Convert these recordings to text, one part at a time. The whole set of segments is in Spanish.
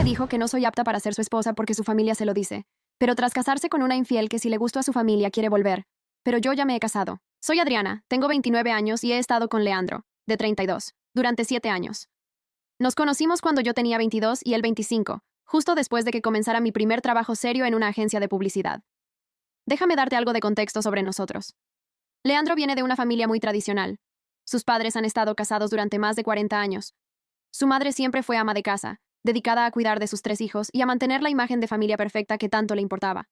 me dijo que no soy apta para ser su esposa porque su familia se lo dice. Pero tras casarse con una infiel que si le gusto a su familia quiere volver. Pero yo ya me he casado. Soy Adriana, tengo 29 años y he estado con Leandro, de 32, durante 7 años. Nos conocimos cuando yo tenía 22 y él 25, justo después de que comenzara mi primer trabajo serio en una agencia de publicidad. Déjame darte algo de contexto sobre nosotros. Leandro viene de una familia muy tradicional. Sus padres han estado casados durante más de 40 años. Su madre siempre fue ama de casa, dedicada a cuidar de sus 3 hijos y a mantener la imagen de familia perfecta que tanto le importaba.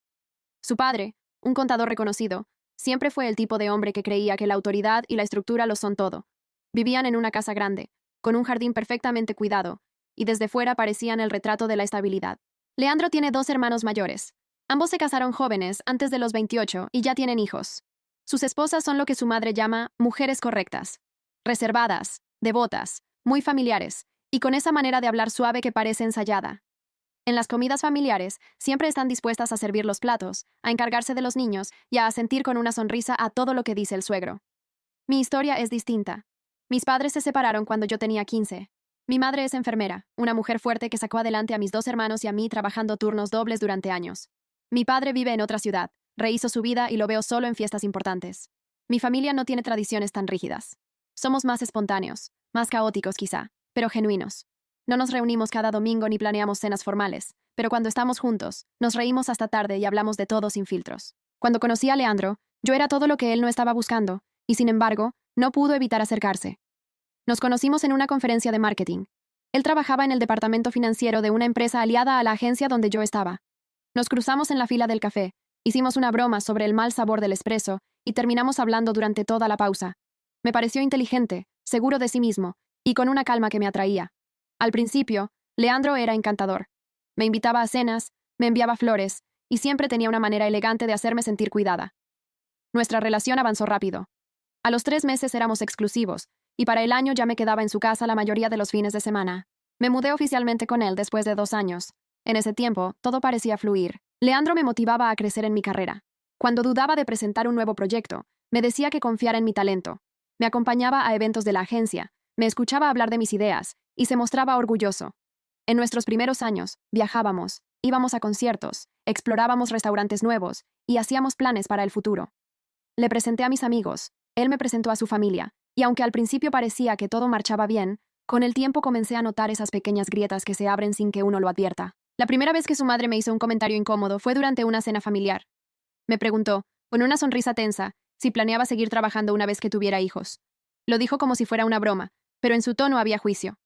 Su padre, un contador reconocido, siempre fue el tipo de hombre que creía que la autoridad y la estructura lo son todo. Vivían en una casa grande, con un jardín perfectamente cuidado, y desde fuera parecían el retrato de la estabilidad. Leandro tiene 2 hermanos mayores. Ambos se casaron jóvenes, antes de los 28, y ya tienen hijos. Sus esposas son lo que su madre llama mujeres correctas, reservadas, devotas, muy familiares, y con esa manera de hablar suave que parece ensayada. En las comidas familiares, siempre están dispuestas a servir los platos, a encargarse de los niños y a asentir con una sonrisa a todo lo que dice el suegro. Mi historia es distinta. Mis padres se separaron cuando yo tenía 15. Mi madre es enfermera, una mujer fuerte que sacó adelante a mis 2 hermanos y a mí trabajando turnos dobles durante años. Mi padre vive en otra ciudad, rehizo su vida y lo veo solo en fiestas importantes. Mi familia no tiene tradiciones tan rígidas. Somos más espontáneos, más caóticos quizá, pero genuinos. No nos reunimos cada domingo ni planeamos cenas formales, pero cuando estamos juntos, nos reímos hasta tarde y hablamos de todo sin filtros. Cuando conocí a Leandro, yo era todo lo que él no estaba buscando, y sin embargo, no pudo evitar acercarse. Nos conocimos en una conferencia de marketing. Él trabajaba en el departamento financiero de una empresa aliada a la agencia donde yo estaba. Nos cruzamos en la fila del café, hicimos una broma sobre el mal sabor del espresso y terminamos hablando durante toda la pausa. Me pareció inteligente, seguro de sí mismo, y con una calma que me atraía. Al principio, Leandro era encantador. Me invitaba a cenas, me enviaba flores, y siempre tenía una manera elegante de hacerme sentir cuidada. Nuestra relación avanzó rápido. A los 3 meses éramos exclusivos, y para el año ya me quedaba en su casa la mayoría de los fines de semana. Me mudé oficialmente con él después de 2 años. En ese tiempo, todo parecía fluir. Leandro me motivaba a crecer en mi carrera. Cuando dudaba de presentar un nuevo proyecto, me decía que confiara en mi talento. Me acompañaba a eventos de la agencia, me escuchaba hablar de mis ideas, y se mostraba orgulloso. En nuestros primeros años, viajábamos, íbamos a conciertos, explorábamos restaurantes nuevos, y hacíamos planes para el futuro. Le presenté a mis amigos, él me presentó a su familia, y aunque al principio parecía que todo marchaba bien, con el tiempo comencé a notar esas pequeñas grietas que se abren sin que uno lo advierta. La primera vez que su madre me hizo un comentario incómodo fue durante una cena familiar. Me preguntó, con una sonrisa tensa, si planeaba seguir trabajando una vez que tuviera hijos. Lo dijo como si fuera una broma, pero en su tono había juicio.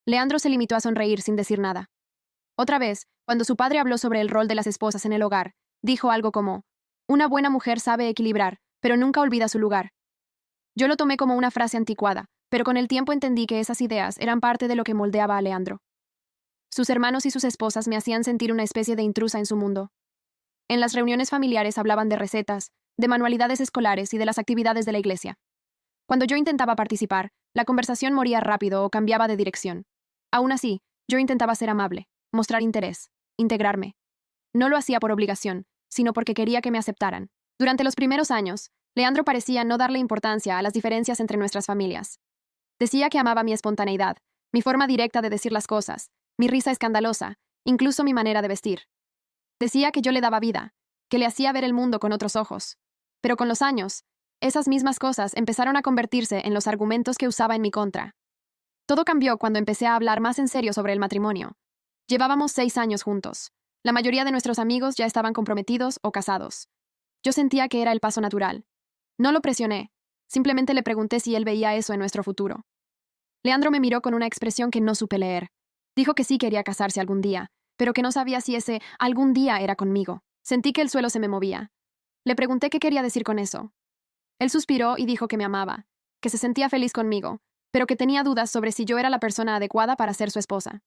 Leandro se limitó a sonreír sin decir nada. Otra vez, cuando su padre habló sobre el rol de las esposas en el hogar, dijo algo como, una buena mujer sabe equilibrar, pero nunca olvida su lugar. Yo lo tomé como una frase anticuada, pero con el tiempo entendí que esas ideas eran parte de lo que moldeaba a Leandro. Sus hermanos y sus esposas me hacían sentir una especie de intrusa en su mundo. En las reuniones familiares hablaban de recetas, de manualidades escolares y de las actividades de la iglesia. Cuando yo intentaba participar, la conversación moría rápido o cambiaba de dirección. Aún así, yo intentaba ser amable, mostrar interés, integrarme. No lo hacía por obligación, sino porque quería que me aceptaran. Durante los primeros años, Leandro parecía no darle importancia a las diferencias entre nuestras familias. Decía que amaba mi espontaneidad, mi forma directa de decir las cosas, mi risa escandalosa, incluso mi manera de vestir. Decía que yo le daba vida, que le hacía ver el mundo con otros ojos. Pero con los años, esas mismas cosas empezaron a convertirse en los argumentos que usaba en mi contra. Todo cambió cuando empecé a hablar más en serio sobre el matrimonio. Llevábamos 6 años juntos. La mayoría de nuestros amigos ya estaban comprometidos o casados. Yo sentía que era el paso natural. No lo presioné, simplemente le pregunté si él veía eso en nuestro futuro. Leandro me miró con una expresión que no supe leer. Dijo que sí quería casarse algún día, pero que no sabía si ese algún día era conmigo. Sentí que el suelo se me movía. Le pregunté qué quería decir con eso. Él suspiró y dijo que me amaba, que se sentía feliz conmigo, pero que tenía dudas sobre si yo era la persona adecuada para ser su esposa.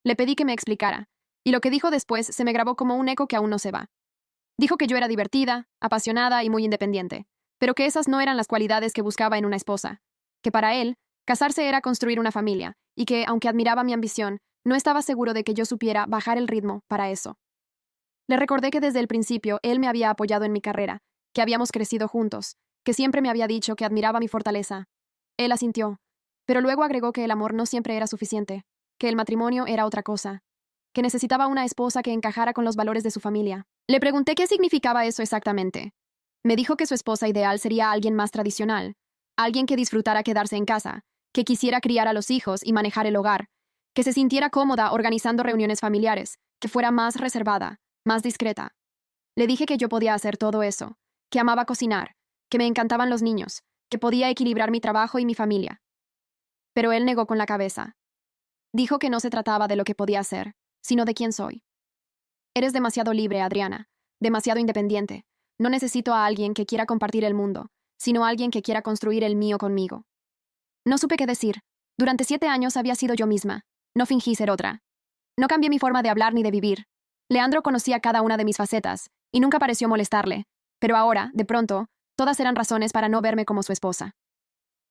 Le pedí que me explicara, y lo que dijo después se me grabó como un eco que aún no se va. Dijo que yo era divertida, apasionada y muy independiente, pero que esas no eran las cualidades que buscaba en una esposa, que para él, casarse era construir una familia, y que, aunque admiraba mi ambición, no estaba seguro de que yo supiera bajar el ritmo para eso. Le recordé que desde el principio él me había apoyado en mi carrera, que habíamos crecido juntos, que siempre me había dicho que admiraba mi fortaleza. Él asintió, pero luego agregó que el amor no siempre era suficiente, que el matrimonio era otra cosa, que necesitaba una esposa que encajara con los valores de su familia. Le pregunté qué significaba eso exactamente. Me dijo que su esposa ideal sería alguien más tradicional, alguien que disfrutara quedarse en casa, que quisiera criar a los hijos y manejar el hogar, que se sintiera cómoda organizando reuniones familiares, que fuera más reservada, más discreta. Le dije que yo podía hacer todo eso, que amaba cocinar, que me encantaban los niños, que podía equilibrar mi trabajo y mi familia. Pero él negó con la cabeza. Dijo que no se trataba de lo que podía hacer, sino de quién soy. Eres demasiado libre, Adriana, demasiado independiente. No necesito a alguien que quiera compartir el mundo, sino a alguien que quiera construir el mío conmigo. No supe qué decir. Durante 7 años había sido yo misma. No fingí ser otra. No cambié mi forma de hablar ni de vivir. Leandro conocía cada una de mis facetas, y nunca pareció molestarle. Pero ahora, de pronto, todas eran razones para no verme como su esposa.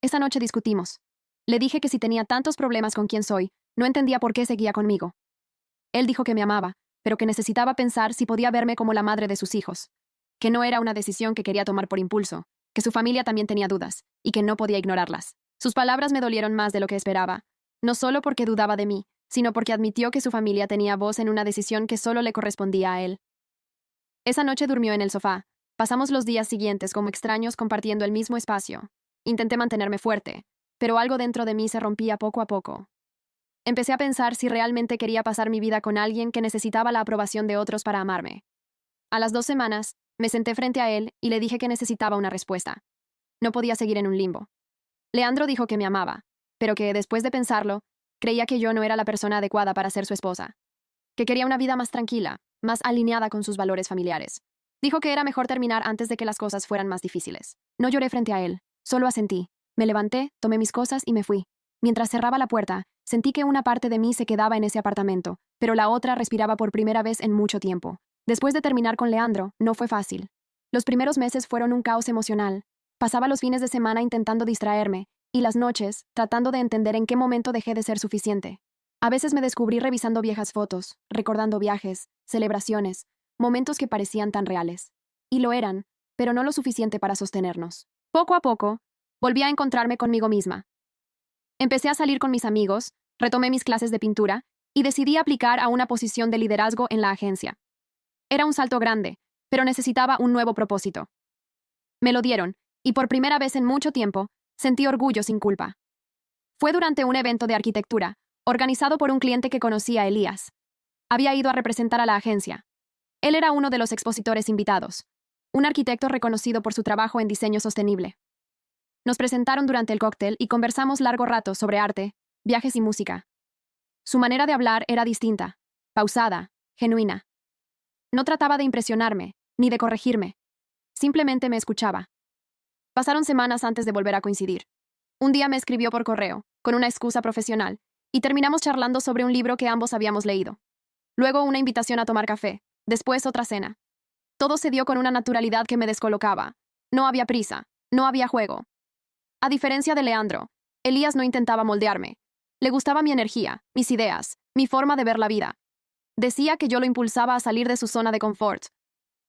Esa noche discutimos. Le dije que si tenía tantos problemas con quién soy, no entendía por qué seguía conmigo. Él dijo que me amaba, pero que necesitaba pensar si podía verme como la madre de sus hijos. Que no era una decisión que quería tomar por impulso, que su familia también tenía dudas, y que no podía ignorarlas. Sus palabras me dolieron más de lo que esperaba, no solo porque dudaba de mí, sino porque admitió que su familia tenía voz en una decisión que solo le correspondía a él. Esa noche durmió en el sofá. Pasamos los días siguientes como extraños compartiendo el mismo espacio. Intenté mantenerme fuerte, pero algo dentro de mí se rompía poco a poco. Empecé a pensar si realmente quería pasar mi vida con alguien que necesitaba la aprobación de otros para amarme. A las 2 semanas, me senté frente a él y le dije que necesitaba una respuesta. No podía seguir en un limbo. Leandro dijo que me amaba, pero que, después de pensarlo, creía que yo no era la persona adecuada para ser su esposa. Que quería una vida más tranquila, más alineada con sus valores familiares. Dijo que era mejor terminar antes de que las cosas fueran más difíciles. No lloré frente a él, solo asentí. Me levanté, tomé mis cosas y me fui. Mientras cerraba la puerta, sentí que una parte de mí se quedaba en ese apartamento, pero la otra respiraba por primera vez en mucho tiempo. Después de terminar con Leandro, no fue fácil. Los primeros meses fueron un caos emocional. Pasaba los fines de semana intentando distraerme, y las noches, tratando de entender en qué momento dejé de ser suficiente. A veces me descubrí revisando viejas fotos, recordando viajes, celebraciones, momentos que parecían tan reales. Y lo eran, pero no lo suficiente para sostenernos. Poco a poco, volví a encontrarme conmigo misma. Empecé a salir con mis amigos, retomé mis clases de pintura, y decidí aplicar a una posición de liderazgo en la agencia. Era un salto grande, pero necesitaba un nuevo propósito. Me lo dieron, y por primera vez en mucho tiempo, sentí orgullo sin culpa. Fue durante un evento de arquitectura, organizado por un cliente que conocía a Elías. Había ido a representar a la agencia. Él era uno de los expositores invitados, un arquitecto reconocido por su trabajo en diseño sostenible. Nos presentaron durante el cóctel y conversamos largo rato sobre arte, viajes y música. Su manera de hablar era distinta, pausada, genuina. No trataba de impresionarme, ni de corregirme. Simplemente me escuchaba. Pasaron semanas antes de volver a coincidir. Un día me escribió por correo, con una excusa profesional, y terminamos charlando sobre un libro que ambos habíamos leído. Luego una invitación a tomar café, después otra cena. Todo se dio con una naturalidad que me descolocaba. No había prisa, no había juego. A diferencia de Leandro, Elías no intentaba moldearme. Le gustaba mi energía, mis ideas, mi forma de ver la vida. Decía que yo lo impulsaba a salir de su zona de confort.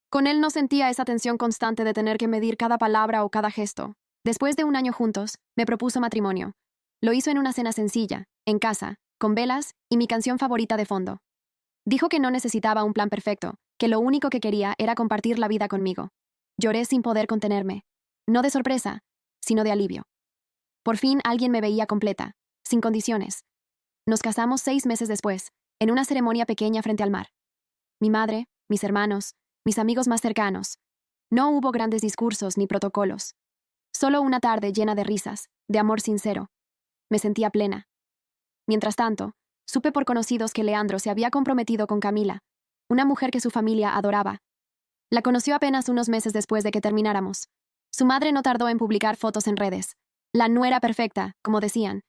Con él no sentía esa tensión constante de tener que medir cada palabra o cada gesto. Después de un año juntos, me propuso matrimonio. Lo hizo en una cena sencilla, en casa, con velas y mi canción favorita de fondo. Dijo que no necesitaba un plan perfecto, que lo único que quería era compartir la vida conmigo. Lloré sin poder contenerme. No de sorpresa, sino de alivio. Por fin alguien me veía completa, sin condiciones. Nos casamos 6 meses después, en una ceremonia pequeña frente al mar. Mi madre, mis hermanos, mis amigos más cercanos. No hubo grandes discursos ni protocolos. Solo una tarde llena de risas, de amor sincero. Me sentía plena. Mientras tanto, supe por conocidos que Leandro se había comprometido con Camila, una mujer que su familia adoraba. La conoció apenas unos meses después de que termináramos. Su madre no tardó en publicar fotos en redes. La nuera perfecta, como decían.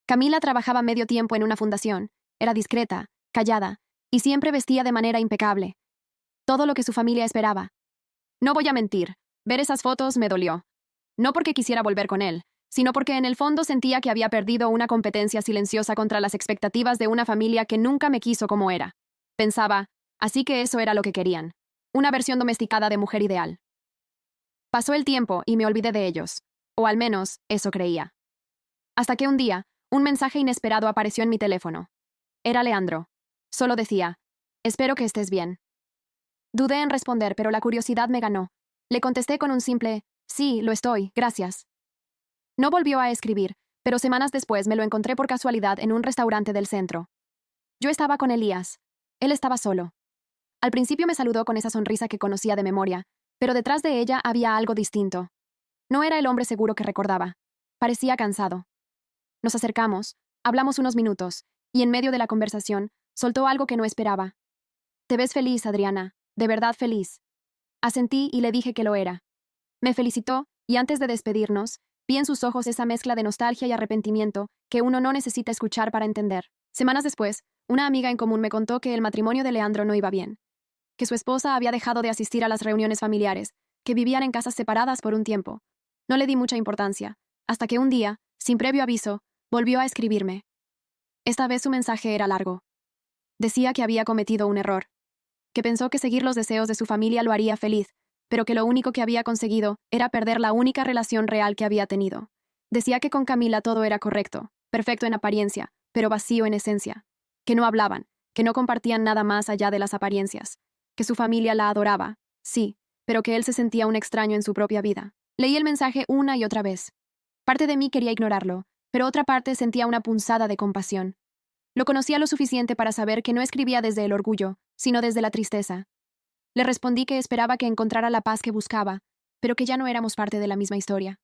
Camila trabajaba medio tiempo en una fundación, era discreta, callada, y siempre vestía de manera impecable. Todo lo que su familia esperaba. No voy a mentir, ver esas fotos me dolió. No porque quisiera volver con él, sino porque en el fondo sentía que había perdido una competencia silenciosa contra las expectativas de una familia que nunca me quiso como era. Pensaba, así que eso era lo que querían. Una versión domesticada de mujer ideal. Pasó el tiempo y me olvidé de ellos. O al menos, eso creía. Hasta que un día, un mensaje inesperado apareció en mi teléfono. Era Leandro. Solo decía, espero que estés bien. Dudé en responder, pero la curiosidad me ganó. Le contesté con un simple, sí, lo estoy, gracias. No volvió a escribir, pero semanas después me lo encontré por casualidad en un restaurante del centro. Yo estaba con Elías. Él estaba solo. Al principio me saludó con esa sonrisa que conocía de memoria, pero detrás de ella había algo distinto. No era el hombre seguro que recordaba. Parecía cansado. Nos acercamos, hablamos unos minutos, y en medio de la conversación, soltó algo que no esperaba. Te ves feliz, Adriana, de verdad feliz. Asentí y le dije que lo era. Me felicitó, y antes de despedirnos, vi en sus ojos esa mezcla de nostalgia y arrepentimiento que uno no necesita escuchar para entender. Semanas después, una amiga en común me contó que el matrimonio de Leandro no iba bien, que su esposa había dejado de asistir a las reuniones familiares, que vivían en casas separadas por un tiempo. No le di mucha importancia, hasta que un día, sin previo aviso, volvió a escribirme. Esta vez su mensaje era largo. Decía que había cometido un error, que pensó que seguir los deseos de su familia lo haría feliz, pero que lo único que había conseguido era perder la única relación real que había tenido. Decía que con Camila todo era correcto, perfecto en apariencia, pero vacío en esencia, que no hablaban, que no compartían nada más allá de las apariencias, que su familia la adoraba, sí, pero que él se sentía un extraño en su propia vida. Leí el mensaje una y otra vez. Parte de mí quería ignorarlo, pero otra parte sentía una punzada de compasión. Lo conocía lo suficiente para saber que no escribía desde el orgullo, sino desde la tristeza. Le respondí que esperaba que encontrara la paz que buscaba, pero que ya no éramos parte de la misma historia.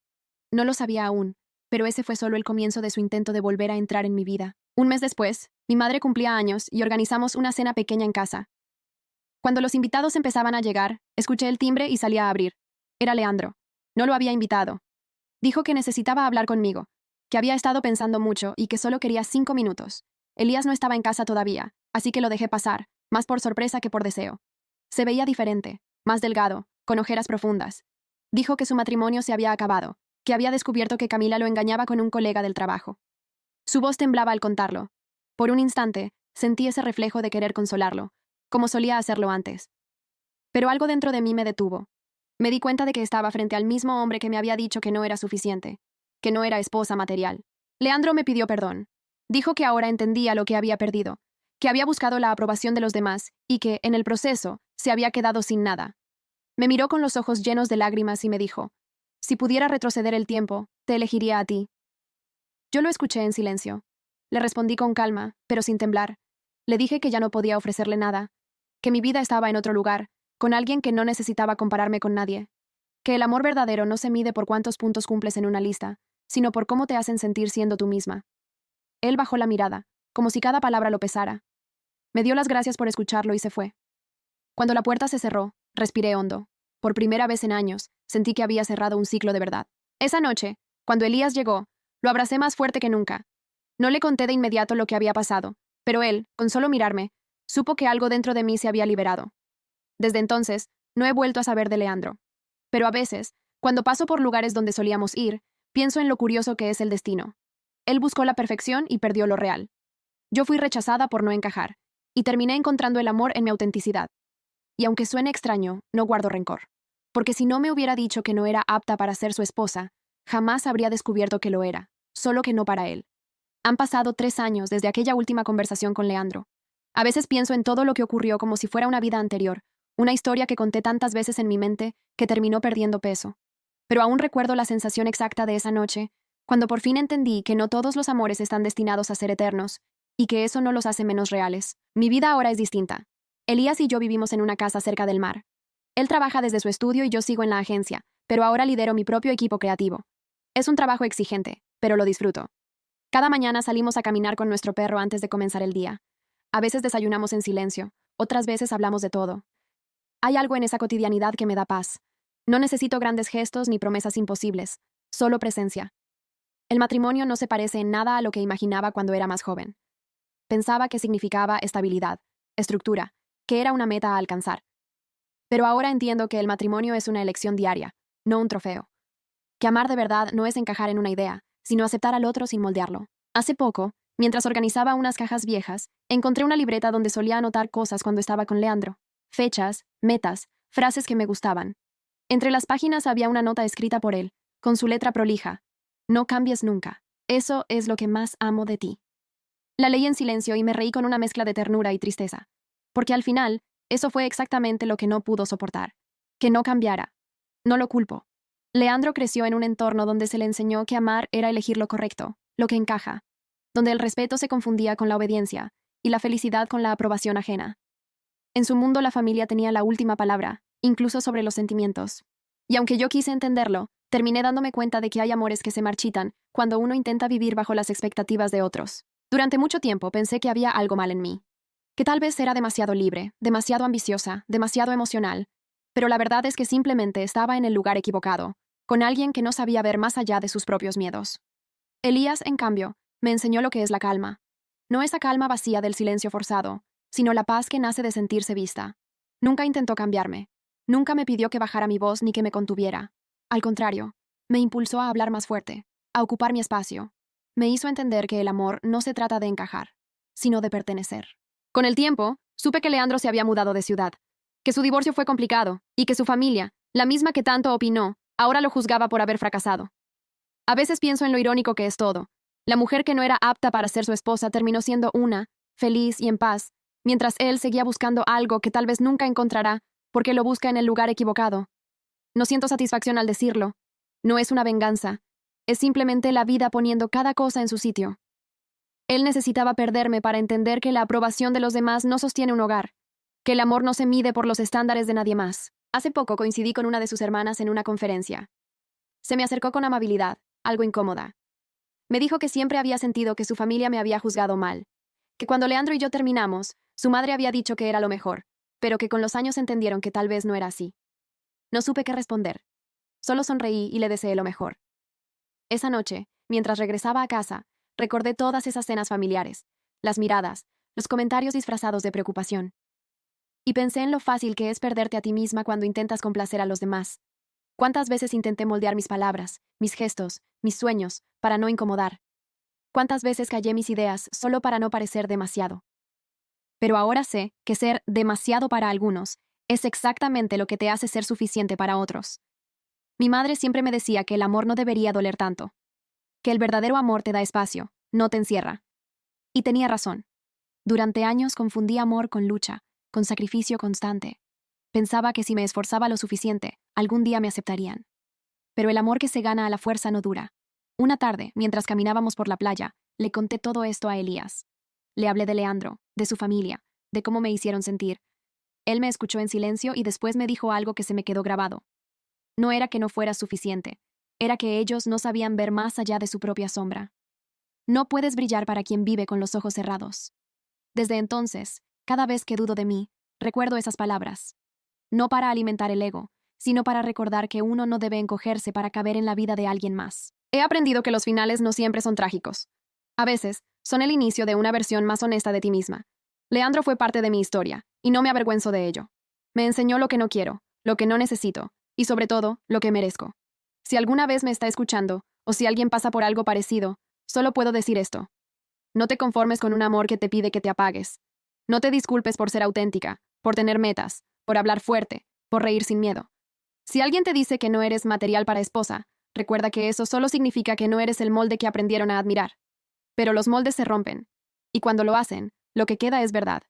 No lo sabía aún, pero ese fue solo el comienzo de su intento de volver a entrar en mi vida. Un mes después, mi madre cumplía años y organizamos una cena pequeña en casa. Cuando los invitados empezaban a llegar, escuché el timbre y salí a abrir. Era Leandro. No lo había invitado. Dijo que necesitaba hablar conmigo, que había estado pensando mucho y que solo quería 5 minutos. Elías no estaba en casa todavía, así que lo dejé pasar, más por sorpresa que por deseo. Se veía diferente, más delgado, con ojeras profundas. Dijo que su matrimonio se había acabado, que había descubierto que Camila lo engañaba con un colega del trabajo. Su voz temblaba al contarlo. Por un instante, sentí ese reflejo de querer consolarlo, como solía hacerlo antes. Pero algo dentro de mí me detuvo. Me di cuenta de que estaba frente al mismo hombre que me había dicho que no era suficiente, que no era esposa material. Leandro me pidió perdón. Dijo que ahora entendía lo que había perdido, que había buscado la aprobación de los demás y que, en el proceso, se había quedado sin nada. Me miró con los ojos llenos de lágrimas y me dijo, si pudiera retroceder el tiempo, te elegiría a ti. Yo lo escuché en silencio. Le respondí con calma, pero sin temblar. Le dije que ya no podía ofrecerle nada, que mi vida estaba en otro lugar, con alguien que no necesitaba compararme con nadie, que el amor verdadero no se mide por cuántos puntos cumples en una lista, sino por cómo te hacen sentir siendo tú misma. Él bajó la mirada, como si cada palabra lo pesara. Me dio las gracias por escucharlo y se fue. Cuando la puerta se cerró, respiré hondo. Por primera vez en años, sentí que había cerrado un ciclo de verdad. Esa noche, cuando Elías llegó, lo abracé más fuerte que nunca. No le conté de inmediato lo que había pasado, pero él, con solo mirarme, supo que algo dentro de mí se había liberado. Desde entonces, no he vuelto a saber de Leandro. Pero a veces, cuando paso por lugares donde solíamos ir, pienso en lo curioso que es el destino. Él buscó la perfección y perdió lo real. Yo fui rechazada por no encajar, y terminé encontrando el amor en mi autenticidad. Y aunque suene extraño, no guardo rencor. Porque si no me hubiera dicho que no era apta para ser su esposa, jamás habría descubierto que lo era, solo que no para él. Han pasado 3 años desde aquella última conversación con Leandro. A veces pienso en todo lo que ocurrió como si fuera una vida anterior, una historia que conté tantas veces en mi mente que terminó perdiendo peso. Pero aún recuerdo la sensación exacta de esa noche, cuando por fin entendí que no todos los amores están destinados a ser eternos, y que eso no los hace menos reales. Mi vida ahora es distinta. Elías y yo vivimos en una casa cerca del mar. Él trabaja desde su estudio y yo sigo en la agencia, pero ahora lidero mi propio equipo creativo. Es un trabajo exigente, pero lo disfruto. Cada mañana salimos a caminar con nuestro perro antes de comenzar el día. A veces desayunamos en silencio, otras veces hablamos de todo. Hay algo en esa cotidianidad que me da paz. No necesito grandes gestos ni promesas imposibles, solo presencia. El matrimonio no se parece en nada a lo que imaginaba cuando era más joven. Pensaba que significaba estabilidad, estructura, que era una meta a alcanzar. Pero ahora entiendo que el matrimonio es una elección diaria, no un trofeo. Que amar de verdad no es encajar en una idea, sino aceptar al otro sin moldearlo. Hace poco, mientras organizaba unas cajas viejas, encontré una libreta donde solía anotar cosas cuando estaba con Leandro. Fechas, metas, frases que me gustaban. Entre las páginas había una nota escrita por él, con su letra prolija. No cambies nunca. Eso es lo que más amo de ti. La leí en silencio y me reí con una mezcla de ternura y tristeza. Porque al final, eso fue exactamente lo que no pudo soportar. Que no cambiara. No lo culpo. Leandro creció en un entorno donde se le enseñó que amar era elegir lo correcto, lo que encaja, donde el respeto se confundía con la obediencia y la felicidad con la aprobación ajena. En su mundo la familia tenía la última palabra, incluso sobre los sentimientos. Y aunque yo quise entenderlo, terminé dándome cuenta de que hay amores que se marchitan cuando uno intenta vivir bajo las expectativas de otros. Durante mucho tiempo pensé que había algo mal en mí, que tal vez era demasiado libre, demasiado ambiciosa, demasiado emocional, pero la verdad es que simplemente estaba en el lugar equivocado, con alguien que no sabía ver más allá de sus propios miedos. Elías, en cambio, me enseñó lo que es la calma. No esa calma vacía del silencio forzado, sino la paz que nace de sentirse vista. Nunca intentó cambiarme. Nunca me pidió que bajara mi voz ni que me contuviera. Al contrario, me impulsó a hablar más fuerte, a ocupar mi espacio. Me hizo entender que el amor no se trata de encajar, sino de pertenecer. Con el tiempo, supe que Leandro se había mudado de ciudad, que su divorcio fue complicado y que su familia, la misma que tanto opinó, ahora lo juzgaba por haber fracasado. A veces pienso en lo irónico que es todo. La mujer que no era apta para ser su esposa terminó siendo una, feliz y en paz, mientras él seguía buscando algo que tal vez nunca encontrará porque lo busca en el lugar equivocado. No siento satisfacción al decirlo. No es una venganza. Es simplemente la vida poniendo cada cosa en su sitio. Él necesitaba perderme para entender que la aprobación de los demás no sostiene un hogar, que el amor no se mide por los estándares de nadie más. Hace poco coincidí con una de sus hermanas en una conferencia. Se me acercó con amabilidad, algo incómoda. Me dijo que siempre había sentido que su familia me había juzgado mal, que cuando Leandro y yo terminamos, su madre había dicho que era lo mejor, pero que con los años entendieron que tal vez no era así. No supe qué responder. Solo sonreí y le deseé lo mejor. Esa noche, mientras regresaba a casa, recordé todas esas cenas familiares, las miradas, los comentarios disfrazados de preocupación. Y pensé en lo fácil que es perderte a ti misma cuando intentas complacer a los demás. ¿Cuántas veces intenté moldear mis palabras, mis gestos, mis sueños, para no incomodar? ¿Cuántas veces callé mis ideas solo para no parecer demasiado? Pero ahora sé que ser demasiado para algunos es exactamente lo que te hace ser suficiente para otros. Mi madre siempre me decía que el amor no debería doler tanto, que el verdadero amor te da espacio, no te encierra. Y tenía razón. Durante años confundí amor con lucha, con sacrificio constante. Pensaba que si me esforzaba lo suficiente, algún día me aceptarían. Pero el amor que se gana a la fuerza no dura. Una tarde, mientras caminábamos por la playa, le conté todo esto a Elías. Le hablé de Leandro, de su familia, de cómo me hicieron sentir. Él me escuchó en silencio y después me dijo algo que se me quedó grabado. No era que no fuera suficiente, era que ellos no sabían ver más allá de su propia sombra. No puedes brillar para quien vive con los ojos cerrados. Desde entonces, cada vez que dudo de mí, recuerdo esas palabras. No para alimentar el ego, sino para recordar que uno no debe encogerse para caber en la vida de alguien más. He aprendido que los finales no siempre son trágicos. A veces, son el inicio de una versión más honesta de ti misma. Leandro fue parte de mi historia, y no me avergüenzo de ello. Me enseñó lo que no quiero, lo que no necesito, y sobre todo, lo que merezco. Si alguna vez me está escuchando, o si alguien pasa por algo parecido, solo puedo decir esto. No te conformes con un amor que te pide que te apagues. No te disculpes por ser auténtica, por tener metas, por hablar fuerte, por reír sin miedo. Si alguien te dice que no eres material para esposa, recuerda que eso solo significa que no eres el molde que aprendieron a admirar. Pero los moldes se rompen, y cuando lo hacen, lo que queda es verdad.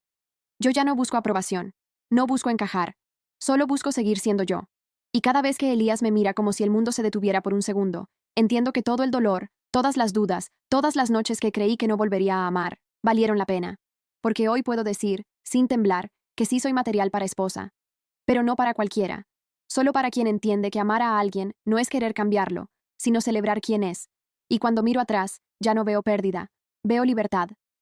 Yo ya no busco aprobación, no busco encajar, solo busco seguir siendo yo. Y cada vez que Elías me mira como si el mundo se detuviera por un segundo, entiendo que todo el dolor, todas las dudas, todas las noches que creí que no volvería a amar, valieron la pena. Porque hoy puedo decir, sin temblar, que sí soy material para esposa. Pero no para cualquiera. Solo para quien entiende que amar a alguien no es querer cambiarlo, sino celebrar quién es. Y cuando miro atrás, ya no veo pérdida, veo libertad.